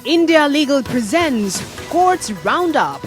India Legal presents Courts Roundup.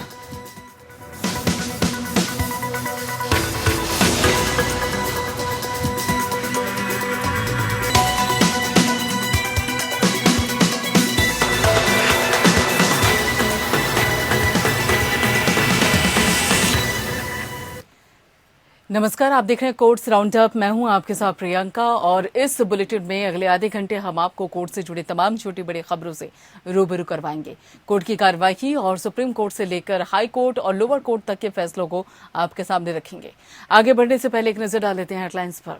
नमस्कार, आप देख रहे हैं कोर्ट्स राउंडअप। मैं हूं आपके साथ प्रियंका और इस बुलेटिन में अगले आधे घंटे हम आपको कोर्ट से जुड़ी तमाम छोटी बड़ी खबरों से रूबरू करवाएंगे। कोर्ट की कार्यवाही और सुप्रीम कोर्ट से लेकर हाई कोर्ट और लोअर कोर्ट तक के फैसलों को आपके सामने रखेंगे। आगे बढ़ने से पहले एक नजर डाल लेते हैं हेडलाइंस पर।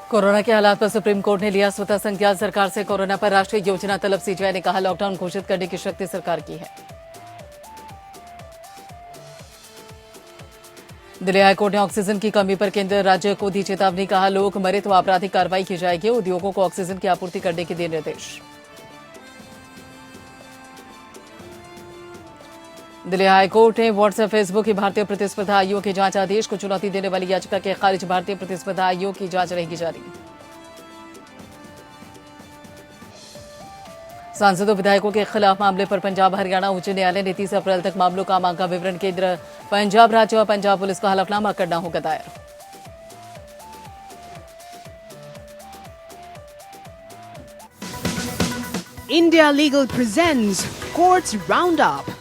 कोरोना के हालात पर सुप्रीम कोर्ट ने लिया स्वतः संज्ञान। सरकार से कोरोना पर राष्ट्रीय योजना तलब। सीजीआई ने कहा लॉकडाउन घोषित करने की शक्ति सरकार की है। दिल्ली हाईकोर्ट ने ऑक्सीजन की कमी पर केंद्र राज्य को दी चेतावनी। कहा लोग मरे तो आपराधिक कार्रवाई की जाएगी। उद्योगों को ऑक्सीजन की आपूर्ति करने के दिए निर्देश। दिल्ली हाईकोर्ट ने व्हाट्सएप फेसबुक की भारतीय प्रतिस्पर्धा आयोग के जांच आदेश को चुनौती देने वाली याचिका के खारिज। भारतीय प्रतिस्पर्धा आयोग की जांच रहेगी जारी। सांसदों विधायकों के खिलाफ मामले पर पंजाब हरियाणा उच्च न्यायालय ने 30 अप्रैल तक मामलों का मांगा विवरण। केंद्र पंजाब राज्य और पंजाब पुलिस को हलफनामा करना होगा दायर। India Legal presents Courts Roundup.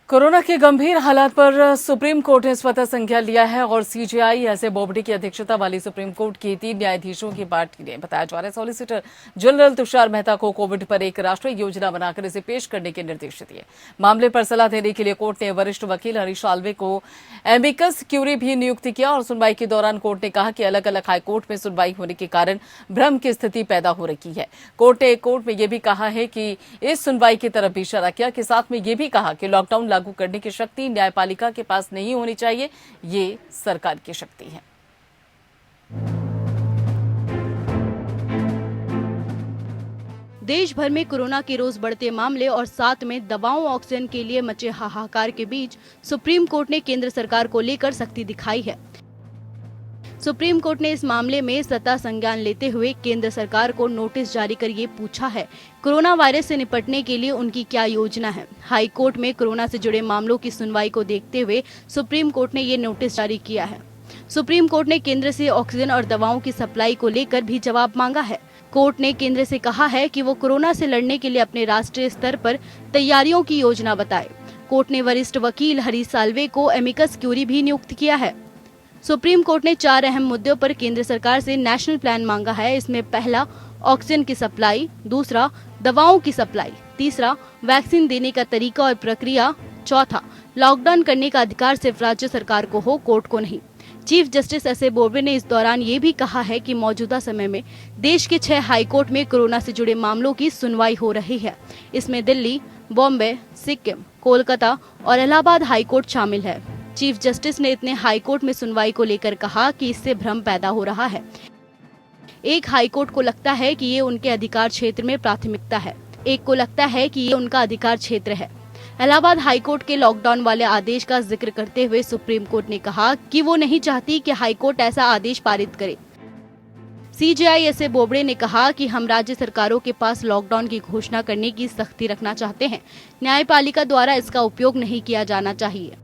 Corona के गंभीर हालात पर सुप्रीम कोर्ट ने स्वतः संज्ञान लिया है और सीजीआई एस ए बोबडे की अध्यक्षता वाली सुप्रीम कोर्ट की 3 न्यायाधीशों की पार्टी ने बताया जा रहा है सॉलिसिटर जनरल तुषार मेहता को कोविड पर एक राष्ट्रीय योजना बनाकर इसे पेश करने के निर्देश दिए। मामले पर सलाह देने के लिए कोर्ट ने वरिष्ठ वकील हरीश साल्वे को एमिकस क्यूरी भी नियुक्त किया और सुनवाई के दौरान कोर्ट ने कहा कि अलग अलग हाईकोर्ट में सुनवाई होने के कारण भ्रम की स्थिति पैदा हो रही है। कोर्ट ने कोर्ट में यह भी कहा है कि इस सुनवाई की तरफ भी इशारा किया कि साथ में यह भी कहा कि लॉकडाउन लागू करने की शक्ति न्यायपालिका के पास नहीं होनी चाहिए, ये सरकार की शक्ति है। देश भर में कोरोना के रोज बढ़ते मामले और साथ में दवाओं ऑक्सीजन के लिए मचे हाहाकार के बीच सुप्रीम कोर्ट ने केंद्र सरकार को लेकर सख्ती दिखाई है। सुप्रीम कोर्ट ने इस मामले में सत्ता संज्ञान लेते हुए केंद्र सरकार को नोटिस जारी कर ये पूछा है कोरोना वायरस से निपटने के लिए उनकी क्या योजना है। हाई कोर्ट में कोरोना से जुड़े मामलों की सुनवाई को देखते हुए सुप्रीम कोर्ट ने ये नोटिस जारी किया है। सुप्रीम कोर्ट ने केंद्र से ऑक्सीजन और दवाओं की सप्लाई को लेकर भी जवाब मांगा है। कोर्ट ने केंद्र से कहा है कि वो कोरोना से लड़ने के लिए अपने राष्ट्रीय स्तर पर तैयारियों की योजना बताए। कोर्ट ने वरिष्ठ वकील हरीश साल्वे को एमिकस क्यूरी भी नियुक्त किया है। सुप्रीम कोर्ट ने 4 अहम मुद्दों पर केंद्र सरकार से नेशनल प्लान मांगा है। इसमें पहला ऑक्सीजन की सप्लाई, दूसरा दवाओं की सप्लाई, तीसरा वैक्सीन देने का तरीका और प्रक्रिया, चौथा लॉकडाउन करने का अधिकार सिर्फ राज्य सरकार को हो, कोर्ट को नहीं। Chief justice S A Bobde ने इस दौरान ये भी कहा है कि मौजूदा समय में देश के 6 हाईकोर्ट में कोरोना से जुड़े मामलों की सुनवाई हो रही है। इसमें दिल्ली, बॉम्बे, सिक्किम, कोलकाता और इलाहाबाद हाईकोर्ट शामिल है। चीफ जस्टिस ने इतने हाईकोर्ट में सुनवाई को लेकर कहा कि इससे भ्रम पैदा हो रहा है। एक हाईकोर्ट को लगता है कि ये उनके अधिकार क्षेत्र में प्राथमिकता है, एक को लगता है कि ये उनका अधिकार क्षेत्र है। इलाहाबाद हाईकोर्ट के लॉकडाउन वाले आदेश का जिक्र करते हुए सुप्रीम कोर्ट ने कहा कि वो नहीं चाहती कि हाईकोर्ट ऐसा आदेश पारित करे। सीजीआई एस ए बोबडे ने कहा कि हम राज्य सरकारों के पास लॉकडाउन की घोषणा करने की सख्ती रखना चाहते हैं, न्यायपालिका द्वारा इसका उपयोग नहीं किया जाना चाहिए।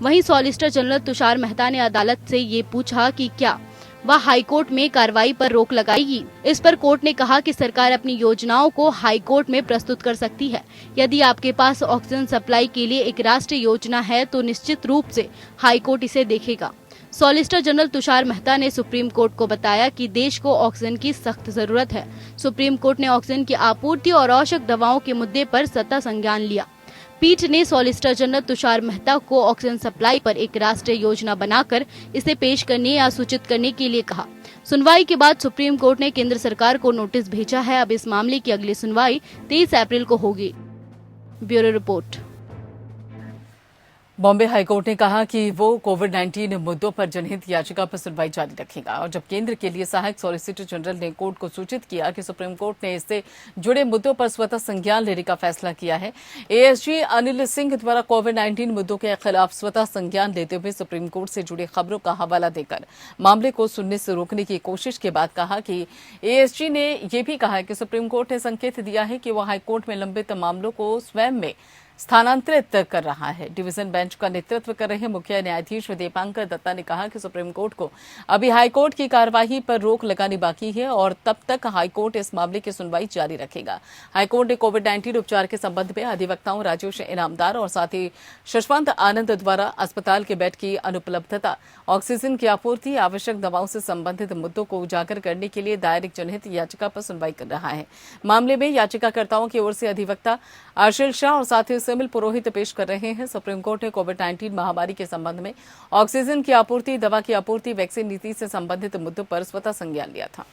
वहीं सॉलिसिटर जनरल तुषार मेहता ने अदालत से ये पूछा कि क्या वह हाईकोर्ट में कार्रवाई पर रोक लगाएगी। इस पर कोर्ट ने कहा कि सरकार अपनी योजनाओं को हाईकोर्ट में प्रस्तुत कर सकती है। यदि आपके पास ऑक्सीजन सप्लाई के लिए एक राष्ट्रीय योजना है तो निश्चित रूप से हाईकोर्ट इसे देखेगा। सॉलिसिटर जनरल तुषार मेहता ने सुप्रीम कोर्ट को बताया कि देश को ऑक्सीजन की सख्त जरूरत है। सुप्रीम कोर्ट ने ऑक्सीजन की आपूर्ति और आवश्यक दवाओं के मुद्दे पर सत्ता संज्ञान लिया। पीठ ने सॉलिसिटर जनरल तुषार मेहता को ऑक्सीजन सप्लाई पर एक राष्ट्रीय योजना बनाकर इसे पेश करने या सूचित करने के लिए कहा। सुनवाई के बाद सुप्रीम कोर्ट ने केंद्र सरकार को नोटिस भेजा है। अब इस मामले की अगली सुनवाई 23 अप्रैल को होगी। Bureau report. बॉम्बे हाईकोर्ट ने कहा कि वो कोविड-19 मुद्दों पर जनहित याचिका पर सुनवाई जारी रखेगा और जब केंद्र के लिए सहायक सॉलिसिटर जनरल ने कोर्ट को सूचित किया कि सुप्रीम कोर्ट ने इससे जुड़े मुद्दों पर स्वतः संज्ञान लेने का फैसला किया है। एएसजी अनिल सिंह द्वारा कोविड-19 मुद्दों के खिलाफ स्वतः संज्ञान लेते हुए सुप्रीम कोर्ट से जुड़ी खबरों का हवाला देकर मामले को सुनने से रोकने की कोशिश के बाद कहा कि एएसजी ने यह भी कहा कि सुप्रीम कोर्ट ने संकेत दिया है कि वह हाईकोर्ट में लंबित मामलों को स्वयं में स्थानांतरित कर रहा है। डिवीजन बेंच का नेतृत्व कर रहे मुख्य न्यायाधीश दीपांकर दत्ता ने कहा कि सुप्रीम कोर्ट को अभी हाईकोर्ट की कार्यवाही पर रोक लगानी बाकी है और तब तक हाईकोर्ट इस मामले की सुनवाई जारी रखेगा। हाईकोर्ट ने कोविड-19 उपचार के संबंध में अधिवक्ताओं राजेश इनामदार और साथ ही शशवंत आनंद द्वारा अस्पताल के बेड की अनुपलब्धता, ऑक्सीजन की आपूर्ति, आवश्यक दवाओं से संबंधित मुद्दों को उजागर करने के लिए दायर एक जनहित याचिका पर सुनवाई कर रहा है। मामले में याचिकाकर्ताओं की ओर से अधिवक्ता आशील शाह और साथ ही सिमिल पुरोहित पेश कर रहे हैं। सुप्रीम कोर्ट ने कोविड-19 महामारी के संबंध में ऑक्सीजन की आपूर्ति, दवा की आपूर्ति, वैक्सीन नीति से संबंधित मुद्दों पर स्वतः संज्ञान लिया था।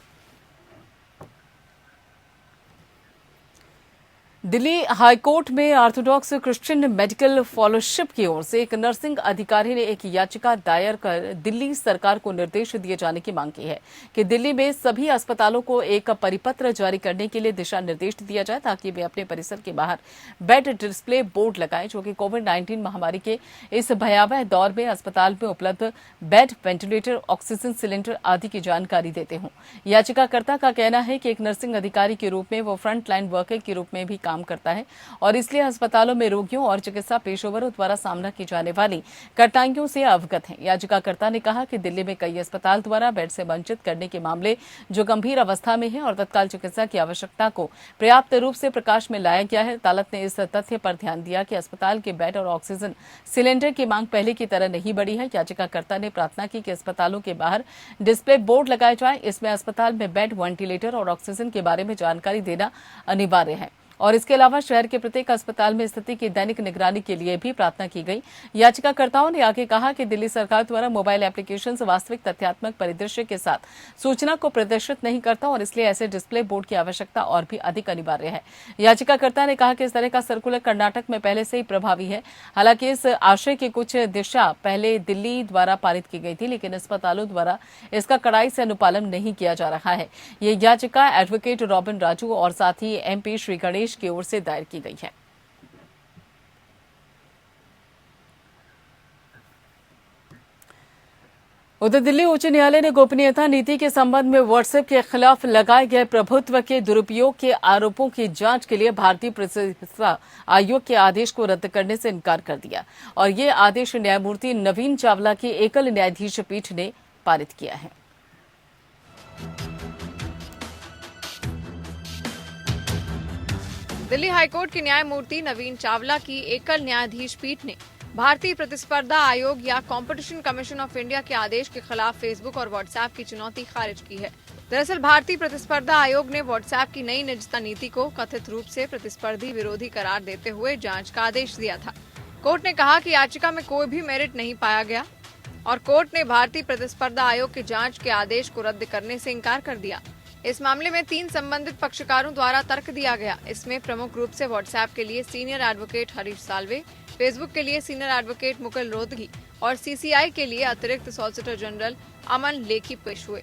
दिल्ली हाईकोर्ट में ऑर्थोडॉक्स क्रिश्चियन मेडिकल फेलोशिप की ओर से एक नर्सिंग अधिकारी ने एक याचिका दायर कर दिल्ली सरकार को निर्देश दिए जाने की मांग की है कि दिल्ली में सभी अस्पतालों को एक परिपत्र जारी करने के लिए दिशा निर्देश दिया जाए ताकि वे अपने परिसर के बाहर बेड डिस्प्ले बोर्ड लगाएं जो कि कोविड-19 महामारी के इस भयावह दौर में अस्पताल में उपलब्ध बेड, वेंटिलेटर, ऑक्सीजन सिलेंडर आदि की जानकारी देते हों। याचिकाकर्ता का कहना है कि एक नर्सिंग अधिकारी के रूप में वो फ्रंट लाइन वर्कर के रूप में भी काम करता है और इसलिए अस्पतालों में रोगियों और चिकित्सा पेशेवरों द्वारा सामना की जाने वाली कठिनाइयों से अवगत हैं। याचिकाकर्ता ने कहा कि दिल्ली में कई अस्पताल द्वारा बेड से वंचित करने के मामले जो गंभीर अवस्था में है और तत्काल चिकित्सा की आवश्यकता को पर्याप्त रूप से प्रकाश में लाया गया है। अदालत ने इस तथ्य पर ध्यान दिया कि अस्पताल के बेड और ऑक्सीजन सिलेंडर की मांग पहले की तरह नहीं बढ़ी है। याचिकाकर्ता ने प्रार्थना की कि अस्पतालों के बाहर डिस्प्ले बोर्ड लगाए जाए। इसमें अस्पताल में बेड, वेंटिलेटर और ऑक्सीजन के बारे में जानकारी देना अनिवार्य है और इसके अलावा शहर के प्रत्येक अस्पताल में स्थिति की दैनिक निगरानी के लिए भी प्रार्थना की गई। याचिकाकर्ताओं ने आगे कहा कि दिल्ली सरकार द्वारा मोबाइल एप्लीकेशन वास्तविक तथ्यात्मक परिदृश्य के साथ सूचना को प्रदर्शित नहीं करता और इसलिए ऐसे डिस्प्ले बोर्ड की आवश्यकता और भी अधिक अनिवार्य है। याचिकाकर्ता ने कहा कि इस तरह का सर्कुलर कर्नाटक में पहले से ही प्रभावी है। हालांकि इस आशय की कुछ दिशा पहले दिल्ली द्वारा पारित की गई थी, लेकिन अस्पतालों द्वारा इसका कड़ाई से अनुपालन नहीं किया जा रहा है। ये याचिका एडवोकेट रॉबिन राजू और साथ ही MP श्री गणेश की ओर से दायर की गई है। उधर दिल्ली उच्च न्यायालय ने गोपनीयता नीति के संबंध में व्हाट्सएप के खिलाफ लगाए गए प्रभुत्व के दुरुपयोग के आरोपों की जांच के लिए भारतीय प्रतिस्पर्धा आयोग के आदेश को रद्द करने से इनकार कर दिया और ये आदेश न्यायमूर्ति नवीन चावला की एकल न्यायाधीश पीठ ने पारित किया है। दिल्ली हाईकोर्ट के न्यायमूर्ति नवीन चावला की एकल न्यायाधीश पीठ ने भारतीय प्रतिस्पर्धा आयोग या कंपटीशन कमीशन ऑफ इंडिया के आदेश के खिलाफ फेसबुक और व्हाट्सएप की चुनौती खारिज की है। दरअसल भारतीय प्रतिस्पर्धा आयोग ने व्हाट्सएप की नई निजता नीति को कथित रूप से प्रतिस्पर्धी विरोधी करार देते हुए जांच का आदेश दिया था। कोर्ट ने कहा कि याचिका में कोई भी मेरिट नहीं पाया गया और कोर्ट ने भारतीय प्रतिस्पर्धा आयोग के जांच के आदेश को रद्द करने से इनकार कर दिया। इस मामले में 3 संबंधित पक्षकारों द्वारा तर्क दिया गया। इसमें प्रमुख रूप से व्हाट्सएप के लिए senior advocate Harish Salve, Facebook के लिए सीनियर एडवोकेट मुकुल रोहतगी और CCI के लिए अतिरिक्त सॉलिसिटर जनरल अमन लेखी पेश हुए।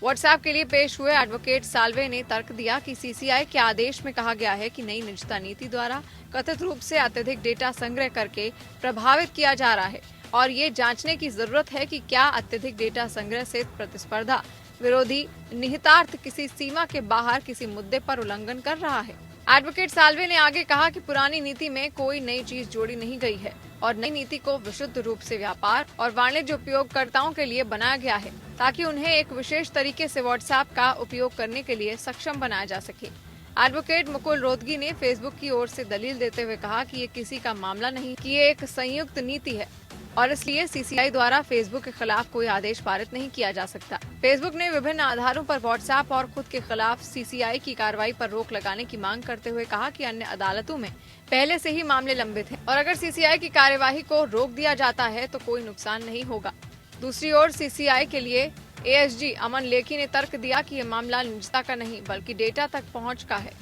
व्हाट्सएप के लिए पेश हुए एडवोकेट साल्वे ने तर्क दिया कि CCI के आदेश में कहा गया है कि नई निजता नीति द्वारा कथित रूप से अत्यधिक डेटा संग्रह करके प्रभावित किया जा रहा है और ये जांचने की जरूरत है कि क्या अत्यधिक डेटा संग्रह से प्रतिस्पर्धा विरोधी निहितार्थ किसी सीमा के बाहर किसी मुद्दे पर उल्लंघन कर रहा है। एडवोकेट साल्वे ने आगे कहा कि पुरानी नीति में कोई नई चीज जोड़ी नहीं गई है और नई नीति को विशुद्ध रूप से व्यापार और वाणिज्य उपयोगकर्ताओं के लिए बनाया गया है ताकि उन्हें एक विशेष तरीके से व्हाट्सएप का उपयोग करने के लिए सक्षम बनाया जा सके। एडवोकेट मुकुल रोहतगी ने फेसबुक की ओर से दलील देते हुए कहा कि ये किसी का मामला नहीं कि ये एक संयुक्त नीति है और इसलिए CCI द्वारा फेसबुक के खिलाफ कोई आदेश पारित नहीं किया जा सकता। फेसबुक ने विभिन्न आधारों पर व्हाट्सएप और खुद के खिलाफ CCI की कार्रवाई पर रोक लगाने की मांग करते हुए कहा कि अन्य अदालतों में पहले से ही मामले लंबित हैं और अगर CCI की कार्यवाही को रोक दिया जाता है तो कोई नुकसान नहीं होगा। दूसरी ओर CCI के लिए ASG अमन लेखी ने तर्क दिया कि ये मामला निजता का नहीं बल्कि डेटा तक पहुँच का है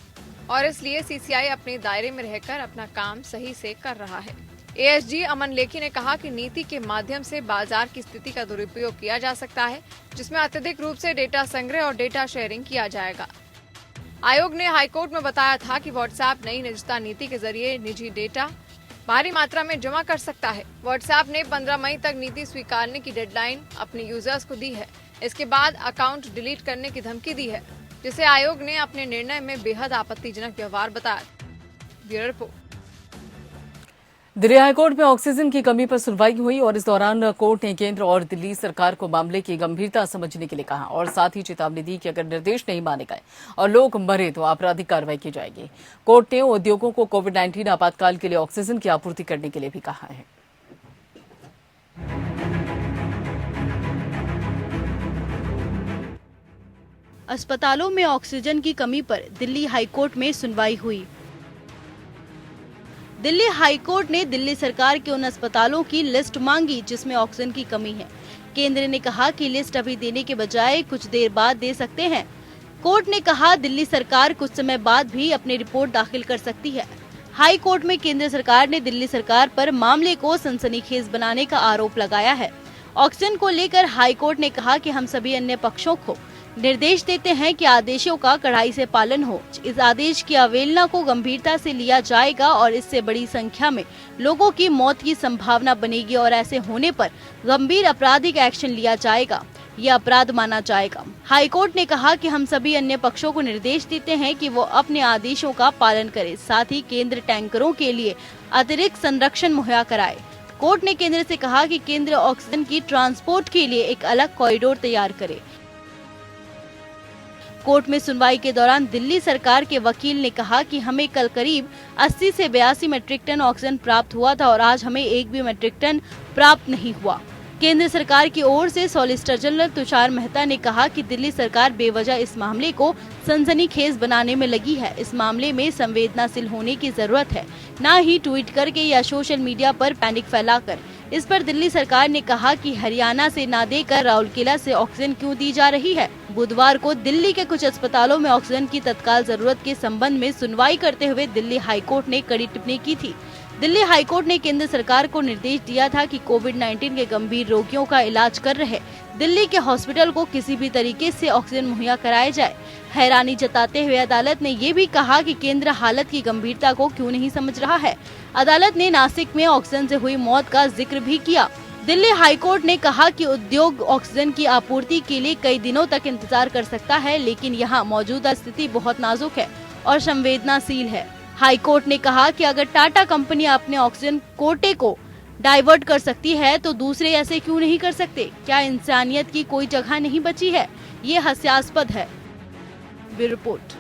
और इसलिए CCI अपने दायरे में रहकर अपना काम सही से कर रहा है। एएसजी अमन लेखी ने कहा कि नीति के माध्यम से बाजार की स्थिति का दुरुपयोग किया जा सकता है, जिसमें अत्यधिक रूप से डेटा संग्रह और डेटा शेयरिंग किया जाएगा। आयोग ने हाईकोर्ट में बताया था कि व्हाट्सएप नई निजता नीति के जरिए निजी डेटा भारी मात्रा में जमा कर सकता है। व्हाट्सएप ने 15 मई तक नीति स्वीकारने की डेडलाइन अपने यूजर्स को दी है। इसके बाद अकाउंट डिलीट करने की धमकी दी है, जिसे आयोग ने अपने निर्णय में बेहद आपत्तिजनक व्यवहार बताया। Bureau report. दिल्ली हाईकोर्ट में ऑक्सीजन की कमी पर सुनवाई हुई और इस दौरान कोर्ट ने केंद्र और दिल्ली सरकार को मामले की गंभीरता समझने के लिए कहा और साथ ही चेतावनी दी कि अगर निर्देश नहीं माने गए और लोग मरे तो आपराधिक कार्रवाई की जाएगी। कोर्ट ने उद्योगों को कोविड-19 आपातकाल के लिए ऑक्सीजन की आपूर्ति करने के लिए भी कहा है। अस्पतालों में ऑक्सीजन की कमी पर दिल्ली हाईकोर्ट में सुनवाई हुई। दिल्ली हाईकोर्ट ने दिल्ली सरकार के उन अस्पतालों की लिस्ट मांगी जिसमें ऑक्सीजन की कमी है। केंद्र ने कहा कि लिस्ट अभी देने के बजाय कुछ देर बाद दे सकते हैं। कोर्ट ने कहा दिल्ली सरकार कुछ समय बाद भी अपनी रिपोर्ट दाखिल कर सकती है। हाई कोर्ट में केंद्र सरकार ने दिल्ली सरकार पर मामले को सनसनीखेज बनाने का आरोप लगाया है। ऑक्सीजन को लेकर हाई कोर्ट ने कहा कि हम सभी अन्य पक्षों को निर्देश देते हैं कि आदेशों का कड़ाई से पालन हो। इस आदेश की अवहेलना को गंभीरता से लिया जाएगा और इससे बड़ी संख्या में लोगों की मौत की संभावना बनेगी और ऐसे होने पर गंभीर आपराधिक एक्शन लिया जाएगा, ये अपराध माना जाएगा। हाईकोर्ट ने कहा कि हम सभी अन्य पक्षों को निर्देश देते हैं कि वो अपने आदेशों का पालन करें, साथ ही केंद्र टैंकरों के लिए अतिरिक्त संरक्षण मुहैया कराए। कोर्ट ने केंद्र से कहा कि केंद्र ऑक्सीजन की ट्रांसपोर्ट के लिए एक अलग कॉरिडोर तैयार करे। कोर्ट में सुनवाई के दौरान दिल्ली सरकार के वकील ने कहा कि हमें कल करीब 80 से 82 मीट्रिक टन ऑक्सीजन प्राप्त हुआ था और आज हमें 1 भी मीट्रिक टन प्राप्त नहीं हुआ। केंद्र सरकार की ओर से सॉलिसिटर जनरल तुषार मेहता ने कहा कि दिल्ली सरकार बेवजह इस मामले को सनसनीखेज बनाने में लगी है। इस मामले में संवेदनशील होने की जरूरत है, न ही ट्वीट करके या सोशल मीडिया पर पैनिक फैलाकर। इस पर दिल्ली सरकार ने कहा कि हरियाणा से ना देकर राउरकेला से ऑक्सीजन क्यों दी जा रही है। बुधवार को दिल्ली के कुछ अस्पतालों में ऑक्सीजन की तत्काल जरूरत के संबंध में सुनवाई करते हुए दिल्ली हाईकोर्ट ने कड़ी टिप्पणी की थी। दिल्ली हाईकोर्ट ने केंद्र सरकार को निर्देश दिया था कि कोविड-19 के गंभीर रोगियों का इलाज कर रहे दिल्ली के हॉस्पिटल को किसी भी तरीके से ऑक्सीजन मुहैया कराया जाए। हैरानी जताते हुए अदालत ने ये भी कहा कि केंद्र हालत की गंभीरता को क्यों नहीं समझ रहा है। अदालत ने नासिक में ऑक्सीजन से हुई मौत का जिक्र भी किया। दिल्ली हाईकोर्ट ने कहा कि उद्योग ऑक्सीजन की आपूर्ति के लिए कई दिनों तक इंतजार कर सकता है, लेकिन यहाँ मौजूदा स्थिति बहुत नाजुक है और संवेदनशील है। हाईकोर्ट ने कहा कि अगर टाटा कंपनी अपने ऑक्सीजन कोटे को डाइवर्ट कर सकती है तो दूसरे ऐसे क्यों नहीं कर सकते? क्या इंसानियत की कोई जगह नहीं बची है? ये हास्यास्पद है। Bureau report.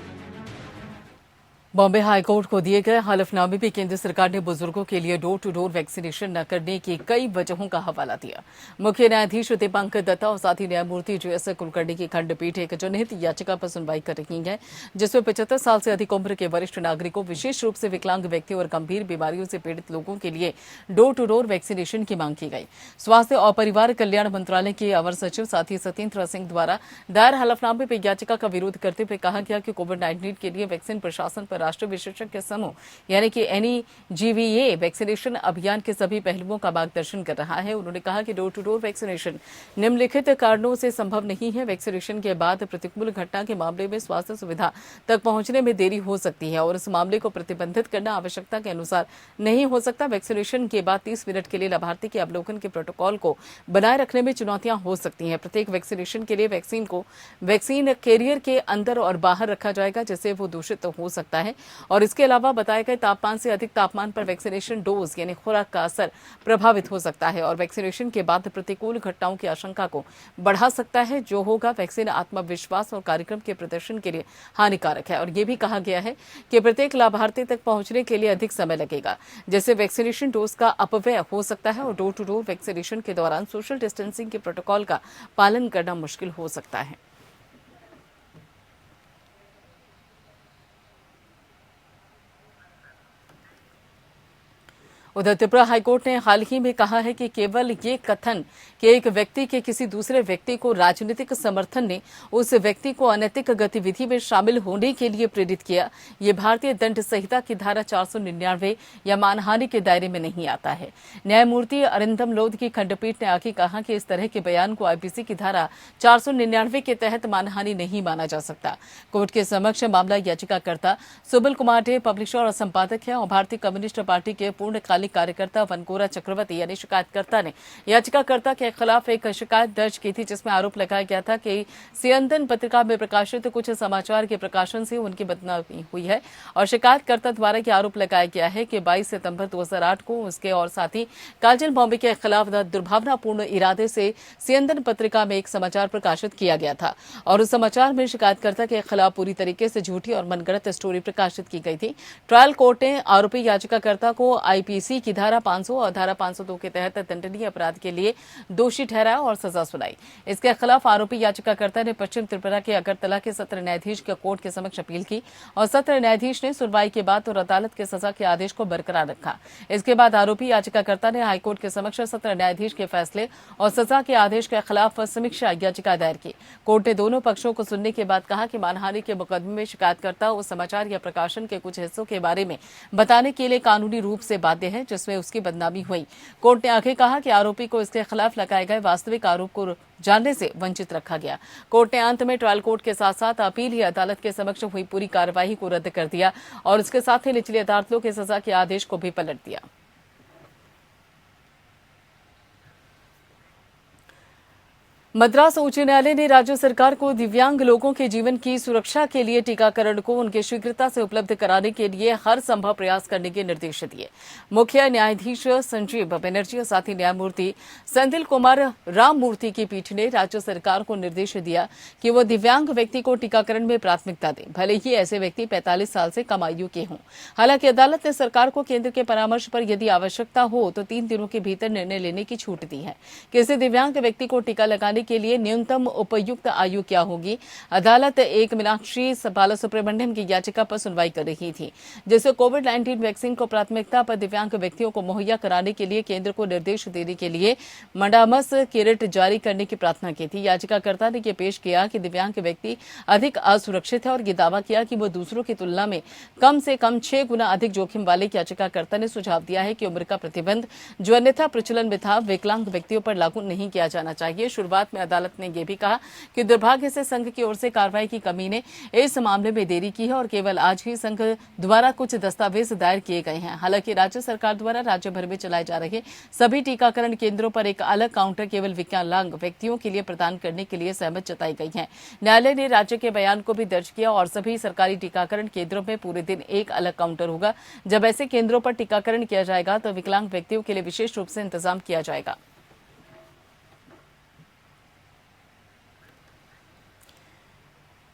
बॉम्बे हाईकोर्ट को दिए गए हलफनामे में केंद्र सरकार ने बुजुर्गों के लिए डोर टू डोर वैक्सीनेशन न करने की कई वजहों का हवाला दिया। मुख्य न्यायाधीश दीपांकर दत्ता और साथ ही न्यायमूर्ति JS कुलकर्णी की खंडपीठ एक जनहित याचिका पर सुनवाई कर रही है, जिसमें 75 साल से अधिक उम्र के वरिष्ठ नागरिकों, विशेष रूप से विकलांग व्यक्तियों और गंभीर बीमारियों से पीड़ित लोगों के लिए डोर टू डोर वैक्सीनेशन की मांग की गई। स्वास्थ्य और परिवार कल्याण मंत्रालय के अवर सचिव साथी सत्येंद्र सिंह द्वारा दायर हलफनामे पर याचिका का विरोध करते हुए कहा गया कि कोविड-19 के लिए वैक्सीन प्रशासन पर राष्ट्रीय विशेषज्ञ समूह यानी कि NEGVA वैक्सीनेशन अभियान के सभी पहलुओं का मार्गदर्शन कर रहा है। उन्होंने कहा कि डोर टू डोर वैक्सीनेशन निम्नलिखित कारणों से संभव नहीं है। वैक्सीनेशन के बाद प्रतिकूल घटना के मामले में स्वास्थ्य सुविधा तक पहुंचने में देरी हो सकती है और इस मामले को प्रतिबंधित करना आवश्यकता के अनुसार नहीं हो सकता। वैक्सीनेशन के बाद 30 मिनट के लिए लाभार्थी के अवलोकन के प्रोटोकॉल को बनाए रखने में चुनौतियां हो सकती हैं। प्रत्येक वैक्सीनेशन के लिए वैक्सीन को वैक्सीन कैरियर के अंदर और बाहर रखा जाएगा, जिससे वो दूषित हो सकता है। और इसके अलावा बताए गए तापमान से अधिक तापमान पर वैक्सीनेशन डोज यानी खुराक का असर प्रभावित हो सकता है और वैक्सीनेशन के बाद प्रतिकूल घटनाओं की आशंका को बढ़ा सकता है। जो होगा वैक्सीन आत्मविश्वास और कार्यक्रम के प्रदर्शन के लिए हानिकारक है। और ये भी कहा गया है कि प्रत्येक लाभार्थी तक पहुंचने के लिए अधिक समय लगेगा, जैसे वैक्सीनेशन डोज का अपव्यय हो सकता है और डोर टू डोर वैक्सीनेशन के दौरान सोशल डिस्टेंसिंग के प्रोटोकॉल का पालन करना मुश्किल हो सकता है। उधर त्रिपुरा हाईकोर्ट ने हाल ही में कहा है कि केवल ये कथन कि एक व्यक्ति के किसी दूसरे व्यक्ति को राजनीतिक समर्थन ने उस व्यक्ति को अनैतिक गतिविधि में शामिल होने के लिए प्रेरित किया, ये भारतीय दंड संहिता की धारा 499 या मानहानि के दायरे में नहीं आता है। न्यायमूर्ति अरिंदम लोध की खंडपीठ ने आगे कहा कि इस तरह के बयान को आईपीसी की धारा 499 के तहत मानहानि नहीं माना जा सकता। कोर्ट के समक्ष मामला याचिकाकर्ता सुबल कुमार डे पब्लिशर और संपादक है और भारतीय कम्युनिस्ट पार्टी के पूर्णकालिक कार्यकर्ता वनकोरा चक्रवर्ती यानी शिकायतकर्ता ने याचिकाकर्ता के खिलाफ एक शिकायत दर्ज की थी, जिसमें आरोप लगाया गया था कि सियंदन पत्रिका में प्रकाशित कुछ समाचार के प्रकाशन से उनकी बदनामी हुई है और शिकायतकर्ता द्वारा यह आरोप लगाया गया है कि 22 सितंबर 2008 को उसके और साथी काजल बॉम्बे के खिलाफ दुर्भावनापूर्ण इरादे से सियंदन पत्रिका में एक समाचार प्रकाशित किया गया था और उस समाचार में शिकायतकर्ता के खिलाफ पूरी तरीके से झूठी और मनगढ़ंत स्टोरी प्रकाशित की गई थी। ट्रायल कोर्ट ने आरोपी याचिकाकर्ता को आईपीसी की धारा 500 और धारा 502 के तहत दंडनीय अपराध के लिए दोषी ठहराया और सजा सुनाई। इसके खिलाफ आरोपी याचिकाकर्ता ने पश्चिम त्रिपुरा के अगरतला के सत्र न्यायाधीश के कोर्ट के समक्ष अपील की और सत्र न्यायाधीश ने सुनवाई के बाद और अदालत के सजा के आदेश को बरकरार रखा। इसके बाद आरोपी याचिकाकर्ता ने हाईकोर्ट के समक्ष सत्र न्यायाधीश के फैसले और सजा के आदेश के खिलाफ समीक्षा याचिका दायर की। कोर्ट ने दोनों पक्षों को सुनने के बाद कहा कि मानहानि के मुकदमे में शिकायतकर्ता उस समाचार या प्रकाशन के कुछ हिस्सों के बारे में बताने के लिए कानूनी रूप से बाध्य है जिसमें उसकी बदनामी हुई। कोर्ट ने आगे कहा कि आरोपी को इसके खिलाफ लगाए गए वास्तविक आरोप को जानने से वंचित रखा गया। कोर्ट ने अंत में ट्रायल कोर्ट के साथ साथ अपील ही अदालत के समक्ष हुई पूरी कार्यवाही को रद्द कर दिया और इसके साथ ही निचली अदालतों के सजा के आदेश को भी पलट दिया। मद्रास उच्च न्यायालय ने राज्य सरकार को दिव्यांग लोगों के जीवन की सुरक्षा के लिए टीकाकरण को उनकी शीघ्रता से उपलब्ध कराने के लिए हर संभव प्रयास करने के निर्देश दिए। मुख्य न्यायाधीश संजीव बनर्जी और साथ ही न्यायमूर्ति सेंथिल कुमार राममूर्ति की पीठ ने राज्य सरकार को निर्देश दिया कि वो दिव्यांग व्यक्ति को टीकाकरण में प्राथमिकता दें, भले ही ऐसे व्यक्ति 45 साल से कम आयु के हों। हालांकि अदालत ने सरकार को केंद्र के परामर्श पर यदि आवश्यकता हो तो 3 दिनों के भीतर निर्णय लेने की छूट दी है। किसी दिव्यांग व्यक्ति को टीका लगाने के लिए न्यूनतम उपयुक्त आयु क्या होगी। अदालत एक मीनाक्षी बालासुब्रमण्यम की याचिका पर सुनवाई कर रही थी, जिससे कोविड-19 वैक्सीन को प्राथमिकता पर दिव्यांग व्यक्तियों को मुहैया कराने के लिए केंद्र को निर्देश देने के लिए मंडामस किरिट जारी करने की प्रार्थना की थी। याचिकाकर्ता ने यह पेश किया कि दिव्यांग व्यक्ति अधिक असुरक्षित है और ये दावा किया कि वो दूसरों की तुलना में कम से कम 6 गुना अधिक जोखिम वाले। याचिकाकर्ता ने सुझाव दिया है कि उम्र का प्रतिबंध जो अन्यथा प्रचलन में था विकलांग व्यक्तियों पर लागू नहीं किया जाना चाहिए। शुरुआत में अदालत ने यह भी कहा कि दुर्भाग्य से संघ की ओर से कार्रवाई की कमी ने इस मामले में देरी की है और केवल आज ही संघ द्वारा कुछ दस्तावेज दायर किए गए हैं। हालांकि राज्य सरकार द्वारा राज्य भर में चलाए जा रहे सभी टीकाकरण केंद्रों पर एक अलग काउंटर केवल विकलांग व्यक्तियों के लिए प्रदान करने के लिए सहमत जताई गई है। न्यायालय ने राज्य के बयान को भी दर्ज किया और सभी सरकारी टीकाकरण केंद्रों में पूरे दिन एक अलग काउंटर होगा। जब ऐसे केंद्रों पर टीकाकरण किया जाएगा तो विकलांग व्यक्तियों के लिए विशेष रूप से इंतजाम किया जाएगा।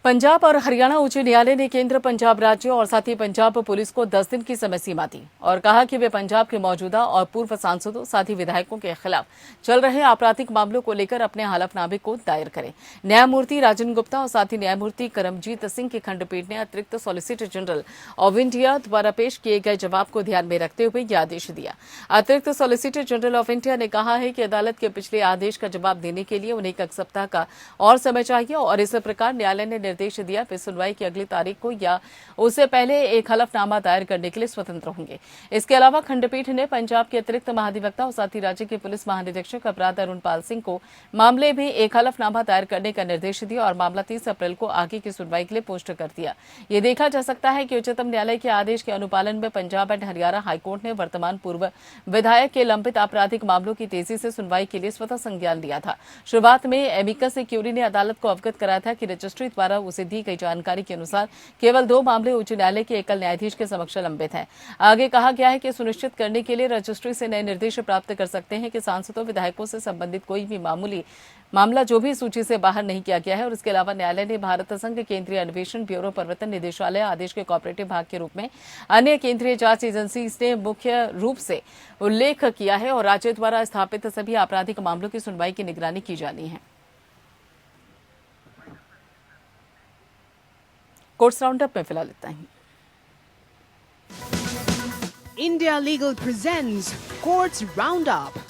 पंजाब और हरियाणा उच्च न्यायालय ने केंद्र, पंजाब राज्य और साथ ही पंजाब पुलिस को 10 दिन की समय सीमा दी और कहा कि वे पंजाब के मौजूदा और पूर्व सांसदों साथ ही विधायकों के खिलाफ चल रहे आपराधिक मामलों को लेकर अपने हलफनामे को दायर करें। न्यायमूर्ति राजन गुप्ता और साथ ही न्यायमूर्ति करमजीत सिंह की खंडपीठ ने अतिरिक्त सॉलिसिटर जनरल ऑफ इंडिया द्वारा पेश किए गए जवाब को ध्यान में रखते हुए यह आदेश दिया। अतिरिक्त सॉलिसिटर जनरल ऑफ इंडिया ने कहा है कि अदालत के पिछले आदेश का जवाब देने के लिए उन्हें 1 सप्ताह का और समय चाहिए और इस प्रकार न्यायालय ने निर्देश दिया फिर सुनवाई की अगली तारीख को या उससे पहले एक हलफनामा दायर करने के लिए स्वतंत्र होंगे। इसके अलावा खंडपीठ ने पंजाब के अतिरिक्त महाधिवक्ता और साथ ही राज्य के पुलिस महानिरीक्षक अपराध अरुणपाल सिंह को मामले में एक हलफनामा दायर करने का निर्देश दिया और मामला 30 अप्रैल को आगे की सुनवाई के लिए पोस्ट कर दिया। ये देखा जा सकता है कि उच्चतम न्यायालय के आदेश के अनुपालन में पंजाब एंड हरियाणा हाईकोर्ट ने वर्तमान पूर्व विधायक के लंबित आपराधिक मामलों की तेजी से सुनवाई के लिए स्वतः संज्ञान लिया था। शुरुआत में एमिकस क्यूरी ने अदालत को अवगत कराया था कि रजिस्ट्री द्वारा उसे दी गई जानकारी के अनुसार केवल 2 मामले उच्च न्यायालय के एकल न्यायाधीश के समक्ष लंबित हैं। आगे कहा गया है कि सुनिश्चित करने के लिए रजिस्ट्री से नए निर्देश प्राप्त कर सकते हैं कि सांसदों विधायकों से संबंधित कोई भी मामला जो भी सूची से बाहर नहीं किया गया है और इसके अलावा न्यायालय ने भारत संघ केंद्रीय अन्वेषण ब्यूरो प्रवर्तन निदेशालय आदेश के कोऑपरेटिव भाग के रूप में अन्य केंद्रीय जांच एजेंसी ने मुख्य रूप से उल्लेख किया है और राज्य द्वारा स्थापित सभी आपराधिक मामलों की सुनवाई की निगरानी की जानी है। कोर्ट्स राउंडअप में फिलहाल इतना ही। India Legal presents Courts Roundup.